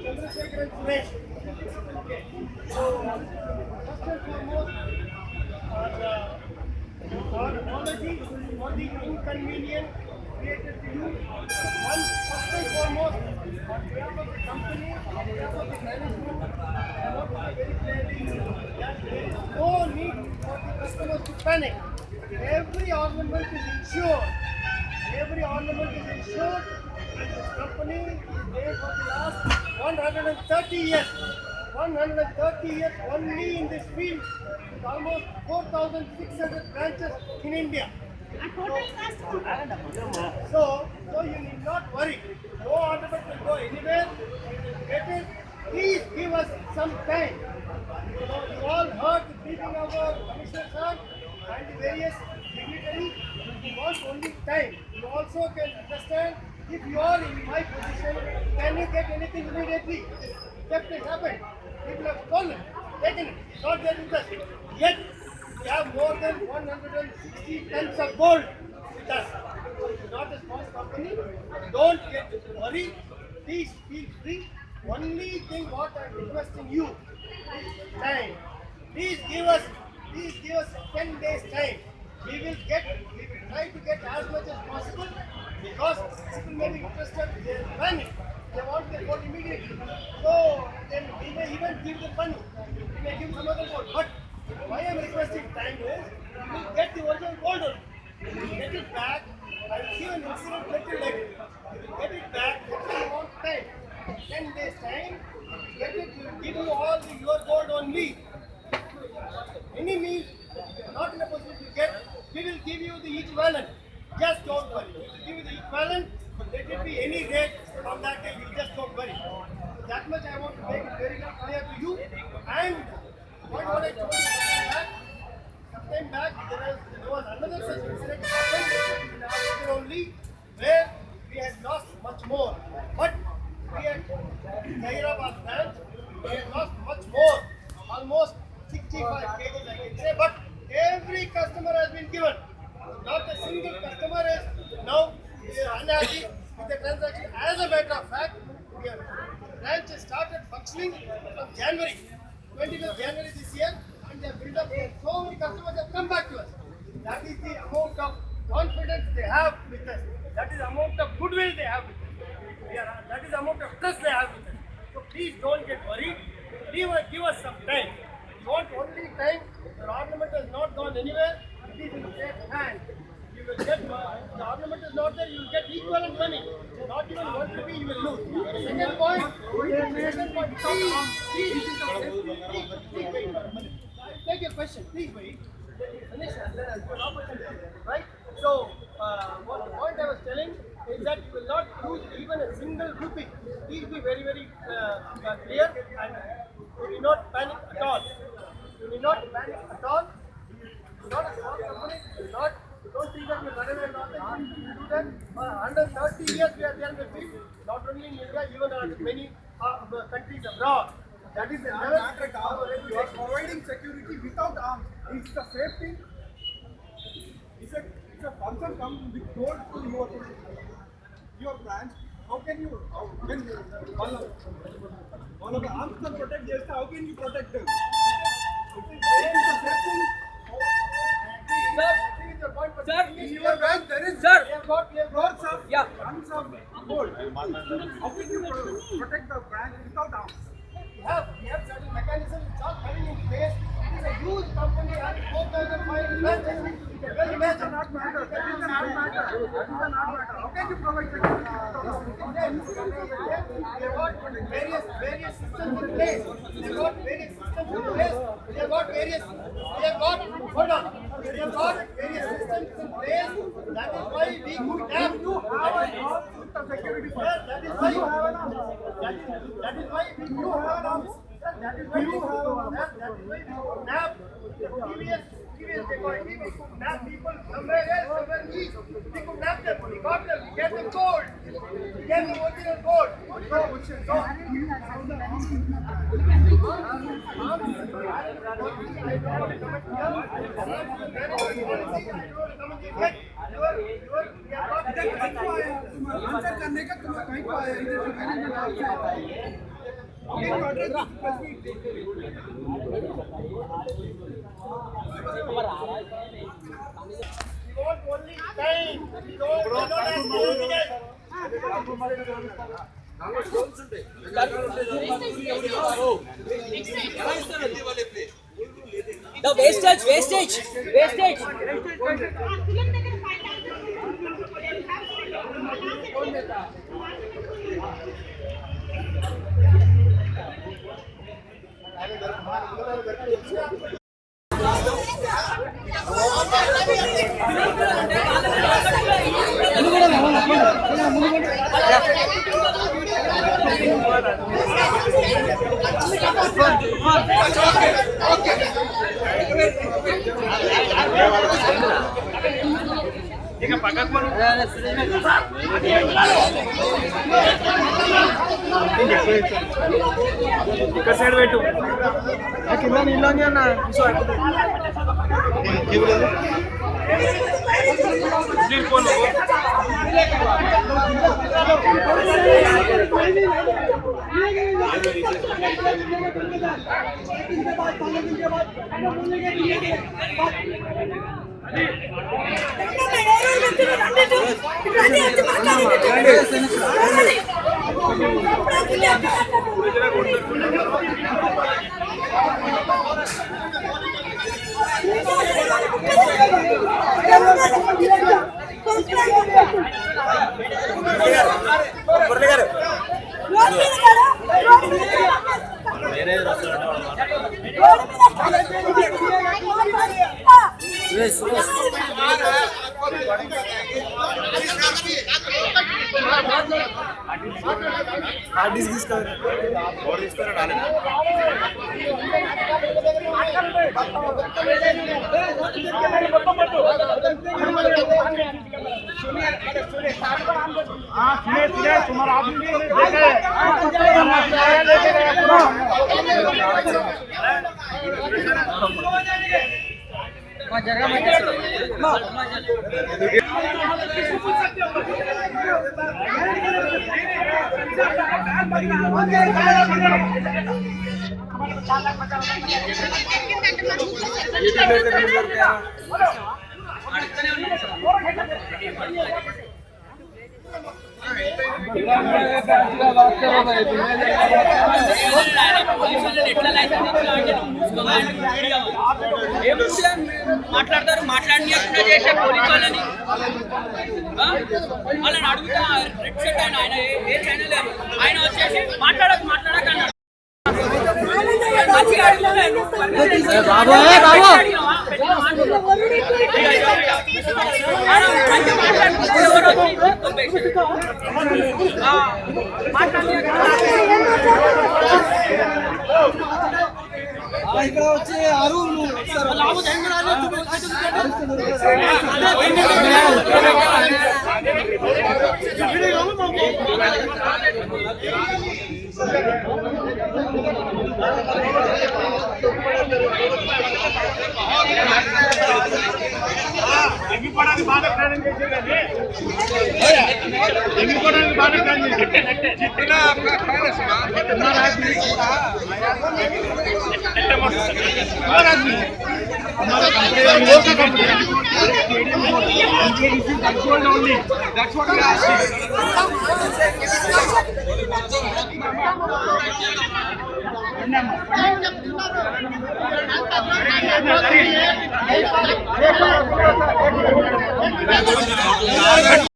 Chandrasekhar Suresh. So, first and foremost, our apology for the inconvenience created to you. First and foremost, on behalf of the company, on behalf of the management, I want to say very clearly that there is no need for the customers to panic. Every ornament is insured. Every ornament is insured, and this company is there for the last 130 years. 130 years only in this field, with almost 4,600 branches in India. So you need not worry. No ornament will go anywhere. Get it? Please give us some time. You all heard the briefing of our Commissioner sir and the various dignitaries. We want only time. You also can understand, if you are in my position, can you get anything immediately? Theft has happened. People have stolen, taken it, not their interest. Yet we have more than 160 tons of gold with us. So it's not a small company. Don't get worried. Please feel free. Only thing what I am requesting you is time. Please give us 10 days time. We will try to get as much as possible, because people may be interested, they will panic. They want the gold immediately. So then we may even give them money. We may give some other gold. But why I am requesting time is, we will get the original gold only. Get it back. I will give an incident little later. We will get it back. We want time. 10 days time. Get it. We will give you all your gold only. Any means not in a position to get, we will give you the equivalent. Just don't worry. We will give you the equivalent. Let it be any rate from that day. You just don't worry. So that much I want to make it very clear to you. And what I told you sometime back, there was another such incident happened in our region only, where we had lost much more. But we had Hyderabad branch, we had lost much more, almost 65 kgs I can say. But every customer has been given. Not a single customer is now unhappy with the transaction. As a matter of fact, the branch has started functioning from January, 25th January this year, and they have built up. So many customers have come back to us. That is the amount of confidence they have with us. That is the amount of goodwill they have with us. That is the amount of trust they have with us. So please don't get worried. Give us some time. You want only time. Your ornament has not gone anywhere. It is in safe hand. You will get, if the ornament is not there, you will get equivalent money. Not even 1 rupee you will lose. Second point, please wait. Take your question, please wait. Let me finish and then I'll give an opportunity. Right? So, what the point I was telling is that you will not lose even a single rupee. Please be very, very clear, and you will not panic at all. You will not panic at all. Not a small company. Don't think that you run away and all that. You do that. 130 years we are there in the field. Not only in India, even in many countries abroad. That is the level. You are providing security without arms. Is it a safety? If a person comes with gold to your branch, how can you? When one of the arms can protect this, how can you protect them? It is a safety. Sir, In your branch there is crores of tons of gold. How can you protect the branch without arms? We have certain mechanisms. It's all coming in place. It is a huge company having 4,500 branches. Well, imagine. That is not matter. How can you provide security without arms? They have got various systems in place. They have got various systems in place. They have got various systems in place. That is why we could have Security. that is why we do have arms. That is why we could nab previous technology. We could nab people somewhere else, somewhere east. We could nab them. We got them. We gave them gold. We gave them original gold. Answer करने का तुम कहीं The wastage. Side పెట్టు కింద నీళ్ళు అన్న మాట్లాడతారు మాట్లాడినట్టుగా చేసే పోలీసు వాళ్ళని వాళ్ళని అడుగుతా రెడ్ షర్ట్ ఆయన ఏ ఛానల్ ఆయన వచ్చేసి మాట్లాడక అన్నాడు. ఇక్కడ వచ్చి ఆరు ఎగిపోవడానికి బాగా ప్రయాణం చేసేదండి ఎగిపోవడానికి బాగా ప్రయాణం చేసేది జిतना आपका खैर और आदमी हमारा company control only that's what we asking